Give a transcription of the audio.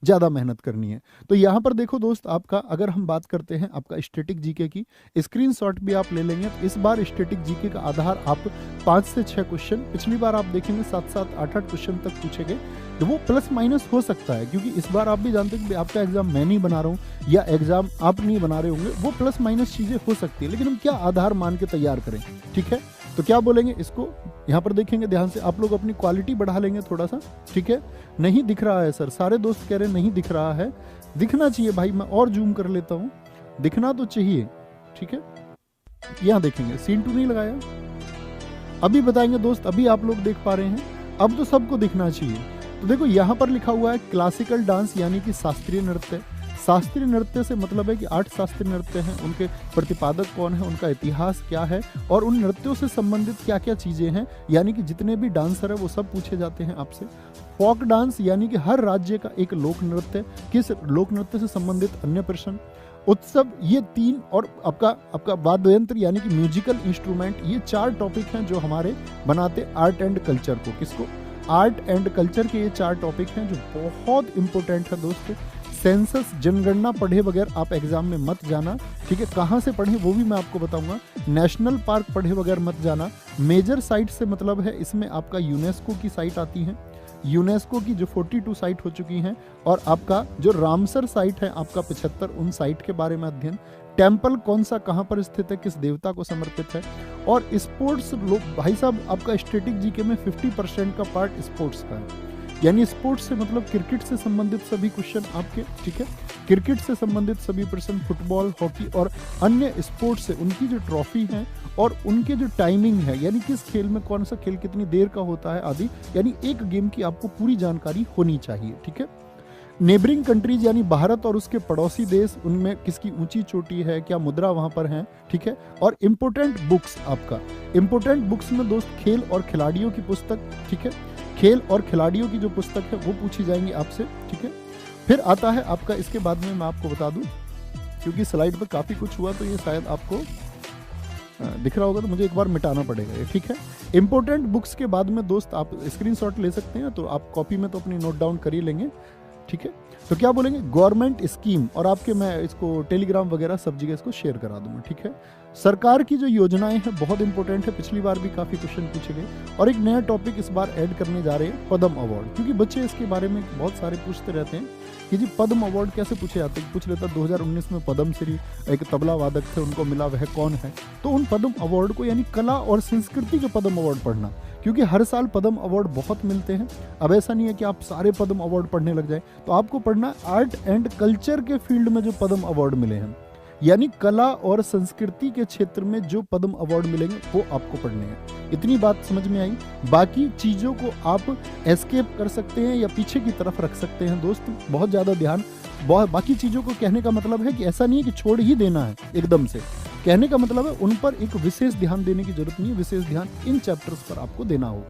ज़्यादा मेहनत करनी है। तो यहाँ पर देखो दोस्त, आपका अगर हम बात करते हैं आपका स्टैटिक जीके की, स्क्रीनशॉट भी आप ले लेंगे तो इस बार स्टैटिक जीके का आधार आप 5 से 6 क्वेश्चन, पिछली बार आप देखेंगे 7-7 8-8 क्वेश्चन तक पूछे गए, तो वो प्लस माइनस हो सकता है, क्योंकि इस बार आप भी जानते हैं कि आपका एग्जाम मैं नहीं बना रहा हूँ या एग्जाम आप नहीं बना रहे होंगे, वो प्लस माइनस चीज़ें हो सकती है, लेकिन हम क्या आधार मान के तैयार करें। ठीक है, तो क्या बोलेंगे इसको, यहाँ पर देखेंगे ध्यान से, आप लोग अपनी क्वालिटी बढ़ा लेंगे थोड़ा सा। ठीक है, नहीं दिख रहा है सर, सारे दोस्त कह रहे हैं नहीं दिख रहा है, दिखना चाहिए भाई, मैं और जूम कर लेता हूँ, दिखना तो चाहिए। ठीक है, यहाँ देखेंगे, सीन टू नहीं लगाया, अभी बताएंगे दोस्त, अभी आप लोग देख पा रहे हैं, अब तो सबको दिखना चाहिए। तो देखो यहाँ पर लिखा हुआ है क्लासिकल डांस यानी कि शास्त्रीय नृत्य। शास्त्रीय नृत्य से मतलब है कि 8 शास्त्रीय नृत्य हैं, उनके प्रतिपादक कौन है, उनका इतिहास क्या है और उन नृत्यों से संबंधित क्या क्या चीज़ें हैं, यानी कि जितने भी डांसर है वो सब पूछे जाते हैं आपसे। फोक डांस यानी कि हर राज्य का एक लोक नृत्य, किस लोक नृत्य से संबंधित अन्य प्रश्न। उत्सव, ये 3, और आपका वाद्य यंत्र यानी कि म्यूजिकल इंस्ट्रूमेंट, ये 4 टॉपिक हैं जो हमारे बनाते आर्ट एंड कल्चर को। किसको, आर्ट एंड कल्चर के ये 4 टॉपिक हैं जो बहुत इंपॉर्टेंट है दोस्तों। सेंसस, जनगणना पढ़े बगैर आप एग्जाम में मत जाना। ठीक है, कहाँ से पढ़ें वो भी मैं आपको बताऊंगा। नेशनल पार्क पढ़े बगैर मत जाना। मेजर साइट से मतलब है इसमें आपका यूनेस्को की साइट आती है, यूनेस्को की जो 42 साइट हो चुकी हैं, और आपका जो रामसर साइट है आपका 75, उन साइट के बारे में अध्ययन। टेम्पल कौन सा कहाँ पर स्थित है, किस देवता को समर्पित है। और स्पोर्ट्स, लोग भाई साहब आपका स्टैटिक जीके में 50% का पार्ट स्पोर्ट्स का है, यानी स्पोर्ट्स से मतलब क्रिकेट से संबंधित सभी क्वेश्चन आपके। ठीक है, क्रिकेट से संबंधित सभी प्रश्न, फुटबॉल, हॉकी और अन्य स्पोर्ट्स से उनकी जो ट्रॉफी है और उनके जो टाइमिंग है, यानी किस खेल में कौन सा खेल कितनी देर का होता है आदि, यानी एक गेम की आपको पूरी जानकारी होनी चाहिए। ठीक है, नेबरिंग कंट्रीज यानी भारत और उसके पड़ोसी देश, उनमें किसकी ऊंची चोटी है, क्या मुद्रा वहां पर है। ठीक है, और इम्पोर्टेंट बुक्स, आपका इम्पोर्टेंट बुक्स में दोस्त खेल और खिलाड़ियों की पुस्तक। ठीक है, खेल और खिलाड़ियों की जो पुस्तक है वो पूछी जाएंगी आपसे। ठीक है, फिर आता है आपका, इसके बाद में मैं आपको बता दूं, क्योंकि स्लाइड पर काफ़ी कुछ हुआ तो ये शायद आपको दिख रहा होगा, तो मुझे एक बार मिटाना पड़ेगा ये। ठीक है, इंपॉर्टेंट बुक्स के बाद में दोस्त आप स्क्रीनशॉट ले सकते हैं, तो आप कॉपी में तो अपनी नोट डाउन कर ही लेंगे। ठीक है, तो क्या बोलेंगे, गवर्नमेंट स्कीम, और आपके मैं इसको टेलीग्राम वगैरह सब जगह इसको शेयर करा दूंगा। ठीक है, सरकार की जो योजनाएं हैं बहुत इंपॉर्टेंट है, पिछली बार भी काफ़ी क्वेश्चन पूछे गए, और एक नया टॉपिक इस बार ऐड करने जा रहे हैं, पद्म अवार्ड, क्योंकि बच्चे इसके बारे में बहुत सारे पूछते रहते हैं कि जी पद्म अवार्ड कैसे पूछे जाते हैं। पूछ लेता 2019 में पद्मश्री एक तबला वादक थे उनको मिला, वह कौन है। तो उन पद्म अवार्ड को, यानी कला और संस्कृति के पद्म अवार्ड पढ़ना, क्योंकि हर साल पद्म अवार्ड बहुत मिलते हैं। अब ऐसा नहीं है कि आप सारे पद्म अवार्ड पढ़ने लग जाए, तो आपको पढ़ना आर्ट एंड कल्चर के फील्ड में जो पद्म अवार्ड मिले हैं, यानी कला और संस्कृति के क्षेत्र में जो पद्म अवार्ड मिलेंगे वो आपको पढ़ने हैं। इतनी बात समझ में आई, बाकी चीज़ों को आप एस्केप कर सकते हैं या पीछे की तरफ रख सकते हैं दोस्त, बहुत ज़्यादा ध्यान। बाकी चीज़ों को कहने का मतलब है कि ऐसा नहीं है कि छोड़ ही देना है एकदम से, कहने का मतलब है उन पर एक विशेष ध्यान देने की जरूरत नहीं है, विशेष ध्यान इन चैप्टर्स पर आपको देना होगा।